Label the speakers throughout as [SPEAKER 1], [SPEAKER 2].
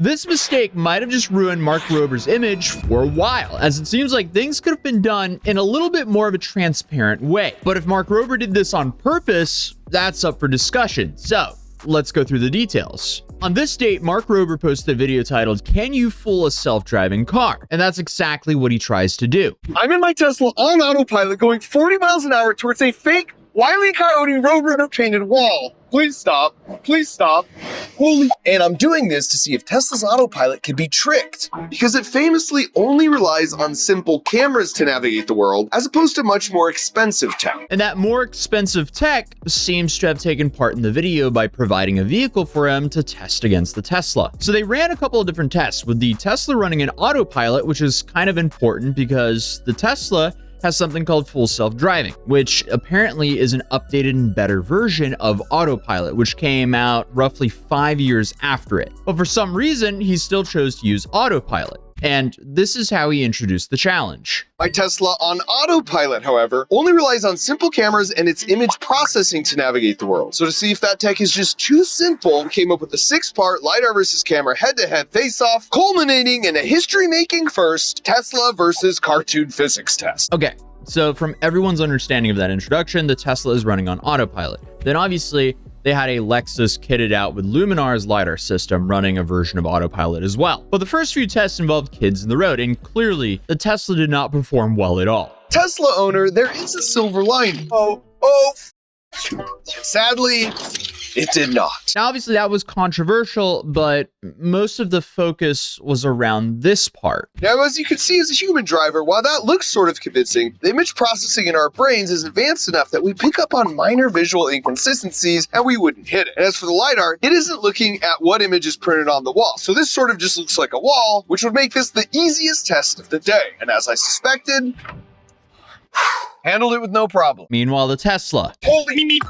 [SPEAKER 1] This mistake might have just ruined Mark Rober's image for a while, as it seems like things could have been done in a little bit more of a transparent way. But if Mark Rober did this on purpose, that's up for discussion. So let's go through the details. On this date, Mark Rober posted a video titled, "Can you fool a self-driving car?" And that's exactly what he tries to do.
[SPEAKER 2] I'm in my Tesla on autopilot going 40 miles an hour towards a fake Wile E. Coyote Roadrunner painted wall. Please stop. Please stop. Holy. And I'm doing this to see if Tesla's autopilot can be tricked, because it famously only relies on simple cameras to navigate the world, as opposed to much more expensive tech.
[SPEAKER 1] And that more expensive tech seems to have taken part in the video by providing a vehicle for him to test against the Tesla. So they ran a couple of different tests, with the Tesla running an autopilot, which is kind of important because the Tesla has something called full self-driving, which apparently is an updated and better version of Autopilot, which came out roughly 5 years after it. But for some reason, he still chose to use Autopilot. And this is how he introduced the challenge.
[SPEAKER 2] My Tesla on autopilot, however, only relies on simple cameras and its image processing to navigate the world. So to see if that tech is just too simple, we came up with a 6-part LiDAR versus camera head-to-head face-off, culminating in a history-making first Tesla versus cartoon physics test.
[SPEAKER 1] Okay, so from everyone's understanding of that introduction, the Tesla is running on autopilot. Then obviously, they had a Lexus kitted out with Luminar's LiDAR system running a version of Autopilot as well. But the first few tests involved kids in the road, and clearly, the Tesla did not perform well at all.
[SPEAKER 2] Tesla owner, there is a silver lining. Sadly, it did not.
[SPEAKER 1] Now, obviously, that was controversial, but most of the focus was around this part.
[SPEAKER 2] Now, as you can see as a human driver, while that looks sort of convincing, the image processing in our brains is advanced enough that we pick up on minor visual inconsistencies and we wouldn't hit it. And as for the LiDAR, it isn't looking at what image is printed on the wall. So this sort of just looks like a wall, which would make this the easiest test of the day. And as I suspected, handled it with no problem.
[SPEAKER 1] Meanwhile, the Tesla.
[SPEAKER 2] Holy meat.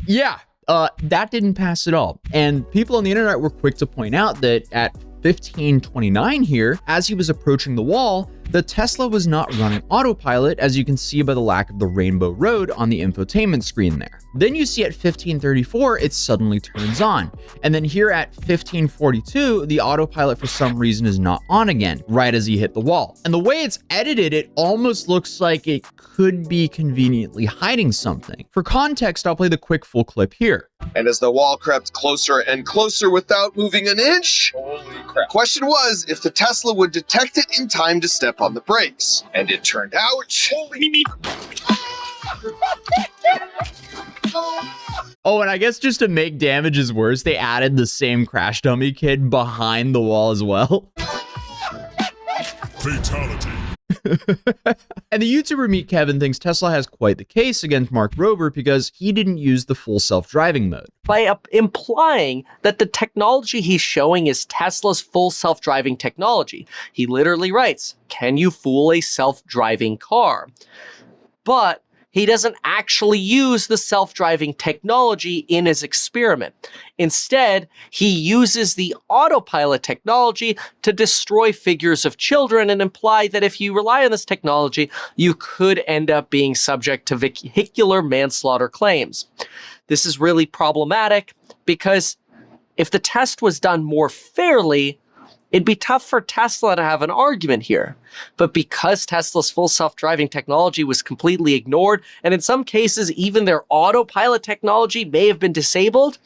[SPEAKER 1] Yeah, that didn't pass at all. And people on the internet were quick to point out that at 15:29 here, as he was approaching the wall, the Tesla was not running autopilot, as you can see by the lack of the rainbow road on the infotainment screen there. Then you see at 15:34, it suddenly turns on. And then here at 15:42, the autopilot for some reason is not on again, right as he hit the wall. And the way it's edited, it almost looks like it could be conveniently hiding something. For context, I'll play the quick full clip here.
[SPEAKER 2] And as the wall crept closer and closer without moving an inch, holy crap. Question was if the Tesla would detect it in time to step on the brakes. And it turned out, holy meat.
[SPEAKER 1] Oh, and I guess just to make damages worse, they added the same crash dummy kid behind the wall as well.
[SPEAKER 3] Fatality.
[SPEAKER 1] And the YouTuber Meet Kevin thinks Tesla has quite the case against Mark Rober because he didn't use the full self-driving mode.
[SPEAKER 4] By implying that the technology he's showing is Tesla's full self-driving technology. He literally writes, "Can you fool a self-driving car?" But he doesn't actually use the self-driving technology in his experiment. Instead, he uses the autopilot technology to destroy figures of children and imply that if you rely on this technology, you could end up being subject to vehicular manslaughter claims. This is really problematic because if the test was done more fairly, it'd be tough for Tesla to have an argument here. But because Tesla's full self-driving technology was completely ignored, and in some cases even their autopilot technology may have been disabled,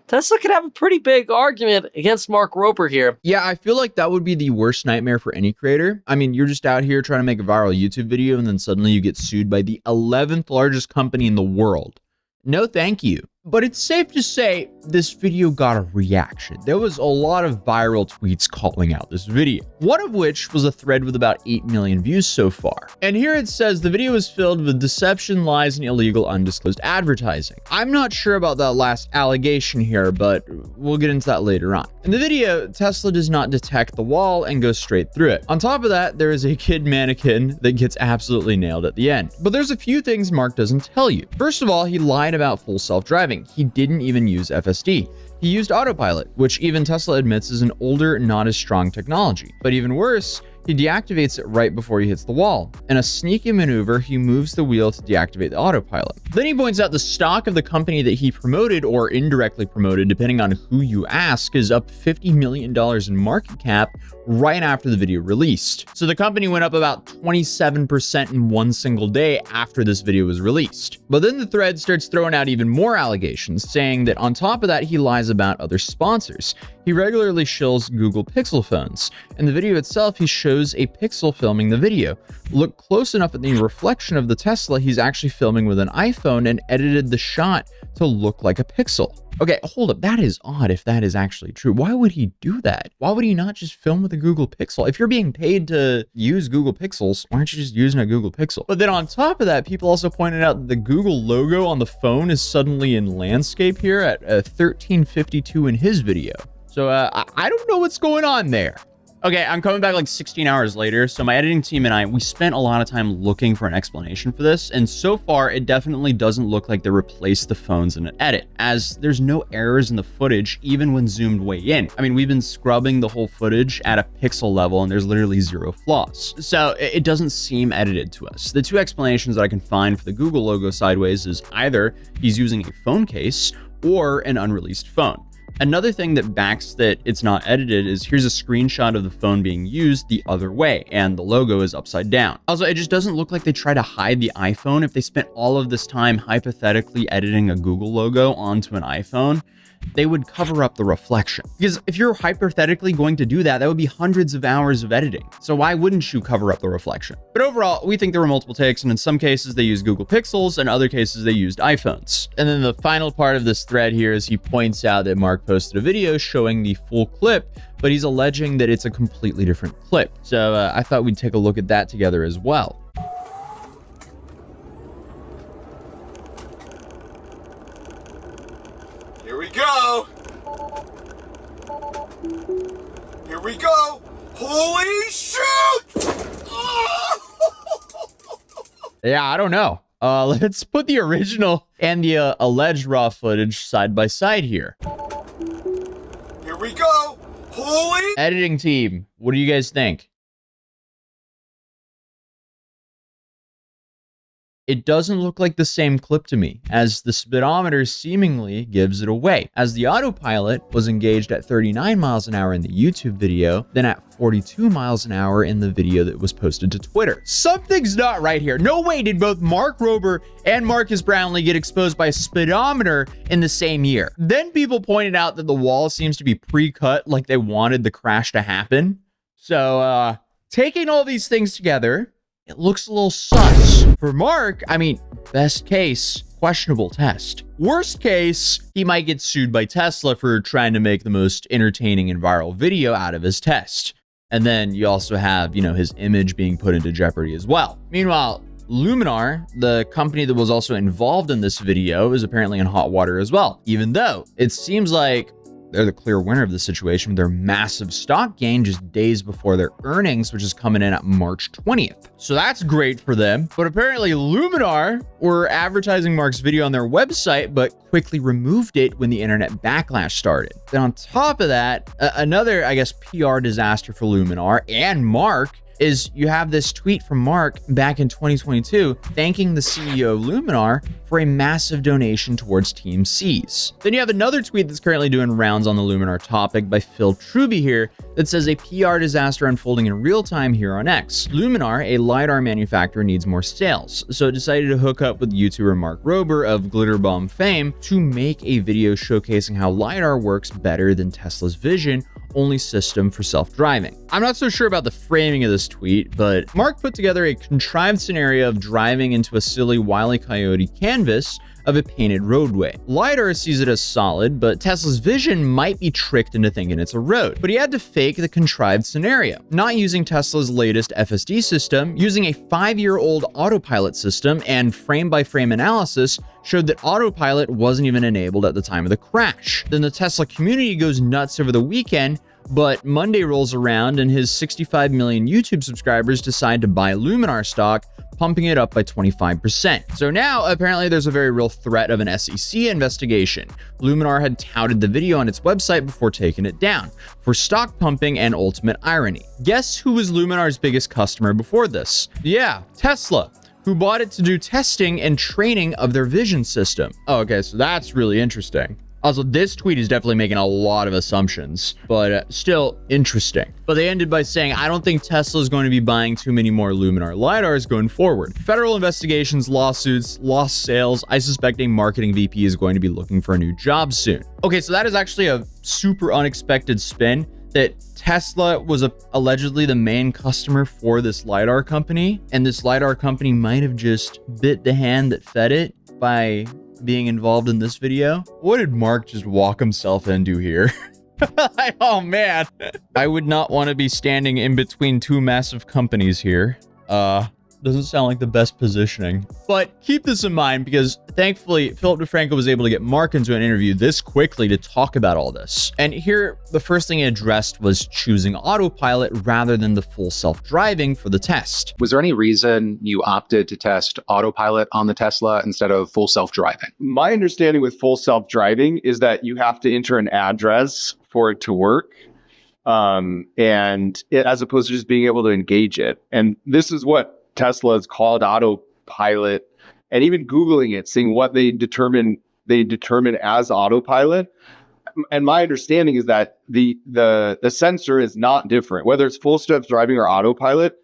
[SPEAKER 4] Tesla could have a pretty big argument against Mark Rober here.
[SPEAKER 1] Yeah, I feel like that would be the worst nightmare for any creator. I mean, you're just out here trying to make a viral YouTube video and then suddenly you get sued by the 11th largest company in the world. No, thank you. But it's safe to say this video got a reaction. There was a lot of viral tweets calling out this video, one of which was a thread with about 8 million views so far. And here it says the video is filled with deception, lies, and illegal undisclosed advertising. I'm not sure about that last allegation here, but we'll get into that later on. In the video, Tesla does not detect the wall and goes straight through it. On top of that, there is a kid mannequin that gets absolutely nailed at the end. But there's a few things Mark doesn't tell you. First of all, he lied about full self-driving. He didn't even use FSD. He used Autopilot, which even Tesla admits is an older, not as strong technology. But even worse, he deactivates it right before he hits the wall. In a sneaky maneuver, he moves the wheel to deactivate the autopilot. Then he points out the stock of the company that he promoted or indirectly promoted, depending on who you ask, is up $50 million in market cap right after the video released. So the company went up about 27% in one single day after this video was released. But then the thread starts throwing out even more allegations, saying that on top of that, he lies about other sponsors. He regularly shills Google Pixel phones. In the video itself, he shows a Pixel filming the video. Look close enough at the reflection of the Tesla, he's actually filming with an iPhone and edited the shot to look like a Pixel. Okay, hold up. That is odd if that is actually true. Why would he do that? Why would he not just film with a Google Pixel? If you're being paid to use Google Pixels, why aren't you just using a Google Pixel? But then on top of that, people also pointed out that the Google logo on the phone is suddenly in landscape here at 1352 in his video. So I don't know what's going on there. Okay, I'm coming back like 16 hours later. So my editing team and I, we spent a lot of time looking for an explanation for this. And so far, it definitely doesn't look like they replaced the phones in an edit, as there's no errors in the footage, even when zoomed way in. I mean, we've been scrubbing the whole footage at a pixel level and there's literally zero flaws. So it doesn't seem edited to us. The two explanations that I can find for the Google logo sideways is either he's using a phone case or an unreleased phone. Another thing that backs that it's not edited is here's a screenshot of the phone being used the other way, and the logo is upside down. Also, it just doesn't look like they try to hide the iPhone. If they spent all of this time hypothetically editing a Google logo onto an iPhone, they would cover up the reflection. Because if you're hypothetically going to do that, that would be hundreds of hours of editing. So why wouldn't you cover up the reflection? But overall, we think there were multiple takes, and in some cases they used Google Pixels, and other cases they used iPhones. And then the final part of this thread here is he points out that Mark posted a video showing the full clip, but he's alleging that it's a completely different clip. So I thought we'd take a look at that together as well.
[SPEAKER 2] Here we go. Here we go. Holy shoot!
[SPEAKER 1] Yeah, I don't know. Let's put the original and the alleged raw footage side by side here.
[SPEAKER 2] Here we go. Holy...
[SPEAKER 1] Editing team, what do you guys think? It doesn't look like the same clip to me, as the speedometer seemingly gives it away, as the autopilot was engaged at 39 miles an hour in the YouTube video, then at 42 miles an hour in the video that was posted to Twitter. Something's not right here. No way did both Mark Rober and Marcus Brownlee get exposed by a speedometer in the same year. Then people pointed out that the wall seems to be pre-cut, like they wanted the crash to happen. So, taking all these things together, it looks a little sus. For Mark, I mean, best case, questionable test. Worst case, he might get sued by Tesla for trying to make the most entertaining and viral video out of his test. And then you also have, you know, his image being put into jeopardy as well. Meanwhile, Luminar, the company that was also involved in this video, is apparently in hot water as well, even though it seems like they're the clear winner of the situation with their massive stock gain just days before their earnings, which is coming in at March 20th. So that's great for them. But apparently Luminar were advertising Mark's video on their website, but quickly removed it when the internet backlash started. Then on top of that, another, I guess, PR disaster for Luminar and Mark is you have this tweet from Mark back in 2022 thanking the CEO of Luminar for a massive donation towards Team C's. Then you have another tweet that's currently doing rounds on the Luminar topic by Phil Truby here that says a PR disaster unfolding in real time here on X. Luminar, a LiDAR manufacturer, needs more sales, so it decided to hook up with YouTuber Mark Rober of Glitter Bomb fame to make a video showcasing how LiDAR works better than Tesla's Vision only system for self-driving. I'm not so sure about the framing of this tweet, but Mark put together a contrived scenario of driving into a silly Wile E. Coyote canvas of a painted roadway. LiDAR sees it as solid, but Tesla's Vision might be tricked into thinking it's a road. But he had to fake the contrived scenario, not using Tesla's latest FSD system, using a 5-year-old Autopilot system, and frame-by-frame analysis showed that Autopilot wasn't even enabled at the time of the crash. Then the Tesla community goes nuts over the weekend, but Monday rolls around and his 65 million YouTube subscribers decide to buy Luminar stock, pumping it up by 25%. So now, apparently, there's a very real threat of an SEC investigation. Luminar had touted the video on its website before taking it down for stock pumping and ultimate irony. Guess who was Luminar's biggest customer before this? Yeah, Tesla, who bought it to do testing and training of their vision system. Oh, okay, so that's really interesting. Also, this tweet is definitely making a lot of assumptions, but still interesting. But they ended by saying, I don't think Tesla is going to be buying too many more Luminar LiDARs going forward. Federal investigations, lawsuits, lost sales. I suspect a marketing VP is going to be looking for a new job soon. Okay, so that is actually a super unexpected spin that Tesla was allegedly the main customer for this LiDAR company. And this LiDAR company might have just bit the hand that fed it by being involved in this video. What did Mark just walk himself into here? Oh man, I would not want to be standing in between two massive companies here. Doesn't sound like the best positioning. But keep this in mind because thankfully Philip DeFranco was able to get Mark into an interview this quickly to talk about all this. And here, the first thing he addressed was choosing Autopilot rather than the full self-driving for the test.
[SPEAKER 3] Was there any reason you opted to test Autopilot on the Tesla instead of full self-driving?
[SPEAKER 5] My understanding with full self-driving is that you have to enter an address for it to work. As opposed to just being able to engage it. And this is what Tesla is called Autopilot, and even Googling it, seeing what they determine as Autopilot. And my understanding is that the sensor is not different, whether it's full self-driving or Autopilot.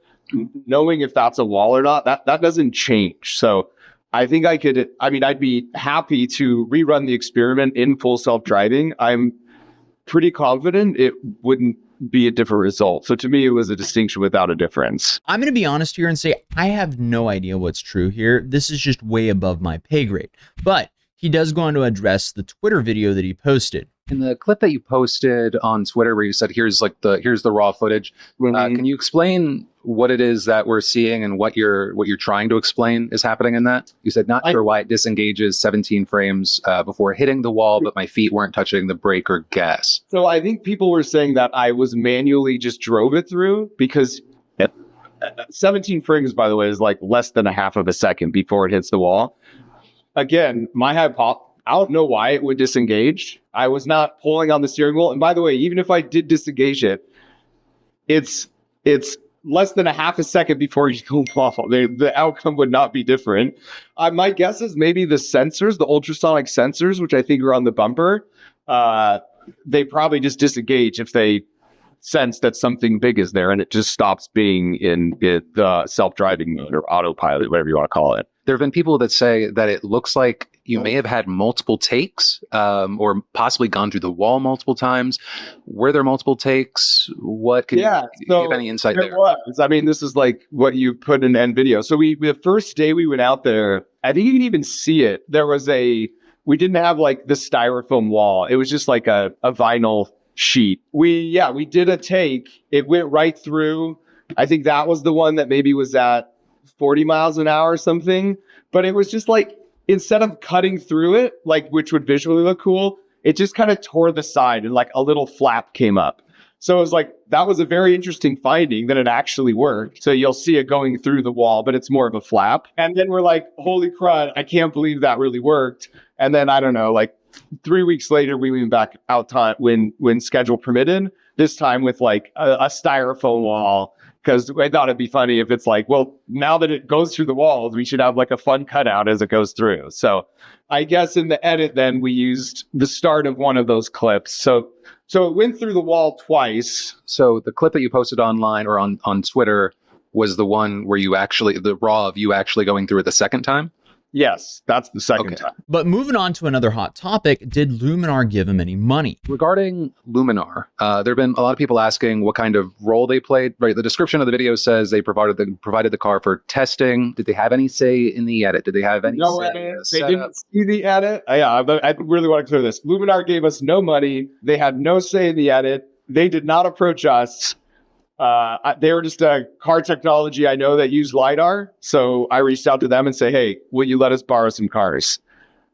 [SPEAKER 5] Knowing if that's a wall or not, that doesn't change. So I think I'd be happy to rerun the experiment in full self-driving. I'm pretty confident it wouldn't be a different result. So to me, it was a distinction without a difference.
[SPEAKER 1] I'm going to be honest here and say I have no idea what's true here. This is just way above my pay grade. But he does go on to address the Twitter video that he posted.
[SPEAKER 3] In the clip that you posted on Twitter where you said, here's the raw footage, can you explain what it is that we're seeing and what you're trying to explain is happening in that? You said, not sure why it disengages 17 frames before hitting the wall, but my feet weren't touching the brake or gas.
[SPEAKER 5] So I think people were saying that I was manually just drove it through because 17 frames, by the way, is like less than a half of a second before it hits the wall. Again, I don't know why it would disengage. I was not pulling on the steering wheel. And by the way, even if I did disengage it, it's less than a half a second before you go off. The outcome would not be different. My guess is maybe the sensors, the ultrasonic sensors, which I think are on the bumper, they probably just disengage if they sense that something big is there and it just stops being in the self-driving mode or autopilot, whatever you want to call it.
[SPEAKER 3] There have been people that say that it looks like you may have had multiple takes or possibly gone through the wall multiple times. Were there multiple takes? What can you give any insight there?
[SPEAKER 5] Was. I mean, this is like what you put in end video. So the first day we went out there, I think you can even see it. We didn't have like the styrofoam wall. It was just like a vinyl sheet. We did a take. It went right through. I think that was the one that maybe was at 40 miles an hour or something. But it was just like, instead of cutting through it, like which would visually look cool, it just kind of tore the side and like a little flap came up. So it was like, that was a very interesting finding that it actually worked. So you'll see it going through the wall, but it's more of a flap. And then we're like, holy crud, I can't believe that really worked. And then I don't know, like 3 weeks later, we went back out time when schedule permitted, this time with like a styrofoam wall. Because I thought it'd be funny if it's like, well, now that it goes through the walls, we should have like a fun cutout as it goes through. So I guess in the edit, then we used the start of one of those clips. So it went through the wall twice.
[SPEAKER 3] So the clip that you posted online or on Twitter was the one where the raw of you actually going through it the second time?
[SPEAKER 5] Yes, that's the second time.
[SPEAKER 1] But moving on to another hot topic, did Luminar give him any money?
[SPEAKER 3] Regarding Luminar, there have been a lot of people asking what kind of role they played. Right, the description of the video says they provided the car for testing. Did they have any say in the edit? Did they have any say in the setup?
[SPEAKER 5] They didn't see the edit. I really want to clear this. Luminar gave us no money. They had no say in the edit. They did not approach us. They were just a car technology I know that used LiDAR. So I reached out to them and say, hey, will you let us borrow some cars?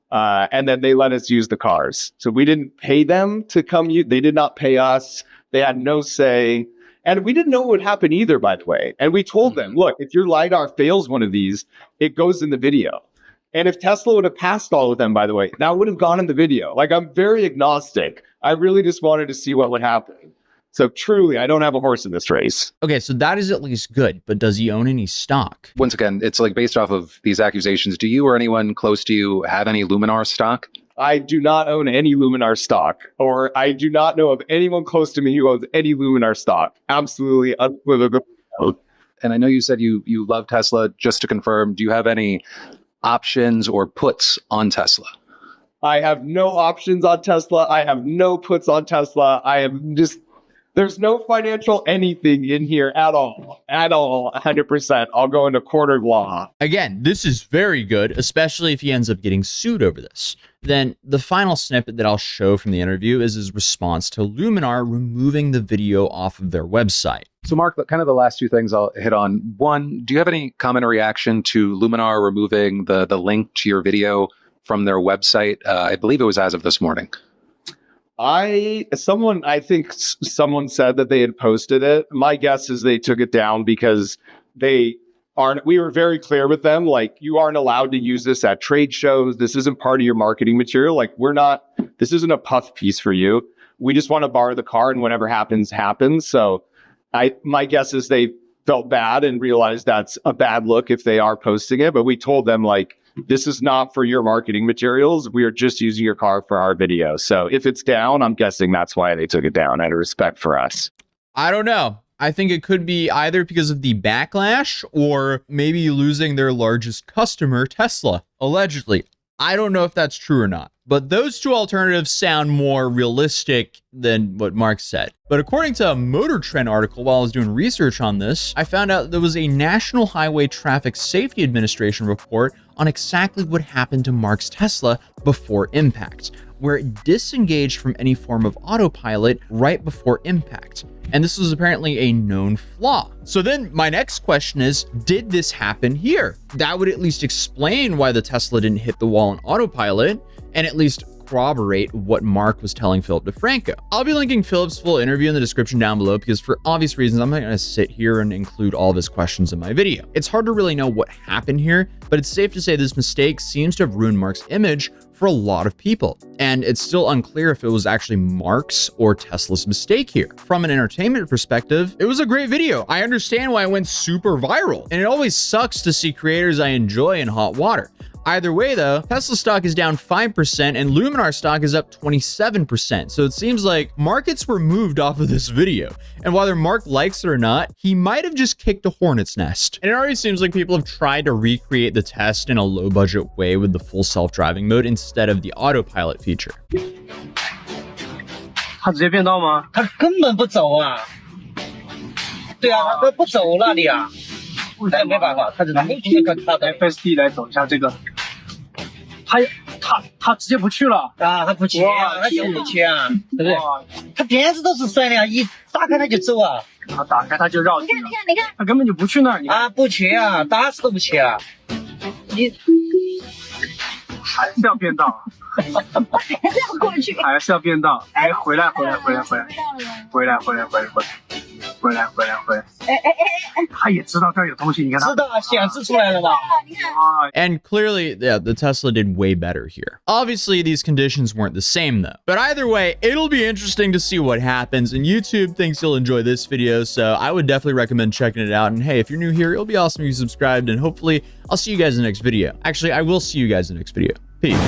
[SPEAKER 5] And then they let us use the cars. So we didn't pay them to come. They did not pay us. They had no say. And we didn't know what would happen either, by the way. And we told them, look, if your LiDAR fails one of these, it goes in the video. And if Tesla would have passed all of them, by the way, that would have gone in the video. Like, I'm very agnostic. I really just wanted to see what would happen. So truly, I don't have a horse in this race.
[SPEAKER 1] Okay, so that is at least good, but does he own any stock?
[SPEAKER 3] Once again, it's like based off of these accusations. Do you or anyone close to you have any Luminar stock?
[SPEAKER 5] I do not own any Luminar stock, or I do not know of anyone close to me who owns any Luminar stock. Absolutely unequivocal.
[SPEAKER 3] And I know you said you love Tesla. Just to confirm, do you have any options or puts on Tesla?
[SPEAKER 5] I have no options on Tesla. I have no puts on Tesla. I am just, there's no financial anything in here at all, 100%. I'll go into court of law.
[SPEAKER 1] Again, this is very good, especially if he ends up getting sued over this. Then the final snippet that I'll show from the interview is his response to Luminar removing the video off of their website.
[SPEAKER 3] So Mark, kind of the last two things I'll hit on. One, do you have any comment or reaction to Luminar removing the link to your video from their website? I believe it was as of this morning.
[SPEAKER 5] I think someone said that they had posted it. My guess is they took it down because we were very clear with them, like, you aren't allowed to use this at trade shows. This isn't part of your marketing material. Like, this isn't a puff piece for you. We just want to borrow the car, and whatever happens, happens. So my guess is they felt bad and realized that's a bad look if they are posting it. But we told them, like, this is not for your marketing materials. We are just using your car for our video. So if it's down, I'm guessing that's why they took it down, out of respect for us.
[SPEAKER 1] I don't know. I think it could be either because of the backlash or maybe losing their largest customer, Tesla, allegedly. I don't know if that's true or not, but those two alternatives sound more realistic than what Mark said. But according to a Motor Trend article, while I was doing research on this, I found out there was a National Highway Traffic Safety Administration report on exactly what happened to Mark's Tesla before impact, where it disengaged from any form of autopilot right before impact. And this was apparently a known flaw. So then my next question is, did this happen here? That would at least explain why the Tesla didn't hit the wall on autopilot, and at least corroborate what Mark was telling Philip DeFranco. I'll be linking Philip's full interview in the description down below because for obvious reasons, I'm not going to sit here and include all of his questions in my video. It's hard to really know what happened here, but it's safe to say this mistake seems to have ruined Mark's image for a lot of people. And it's still unclear if it was actually Mark's or Tesla's mistake here. From an entertainment perspective, it was a great video. I understand why it went super viral. And it always sucks to see creators I enjoy in hot water. Either way though, Tesla stock is down 5% and Luminar stock is up 27%. So it seems like markets were moved off of this video. And whether Mark likes it or not, he might have just kicked a hornet's nest. And it already seems like people have tried to recreate the test in a low budget way with the full self-driving mode instead of the autopilot feature.
[SPEAKER 6] 他直接变道吗？他根本不走啊！对啊，他都不走那里啊！但没办法，他只能去跟他的 FSD 来走一下这个。他直接不去了啊！他不去啊，他就不去啊，对不对？他电子都是酸的呀，一打开他就走啊。他打开他就绕。你看，他根本就不去那儿。啊，不去啊，打死都不去啊！你还是要变道。还是要过去，还是要变道。哎，回来。他也知道这儿有东西，你看他知道啊，显示出来了吧？
[SPEAKER 1] And clearly, yeah, the Tesla did way better here. Obviously, these conditions weren't the same though. But either way, it'll be interesting to see what happens. And YouTube thinks you'll enjoy this video, so I would definitely recommend checking it out. And hey, if you're new here, it'll be awesome if you subscribed. And hopefully, I'll see you guys in the next video. Actually, I will see you guys in the next video.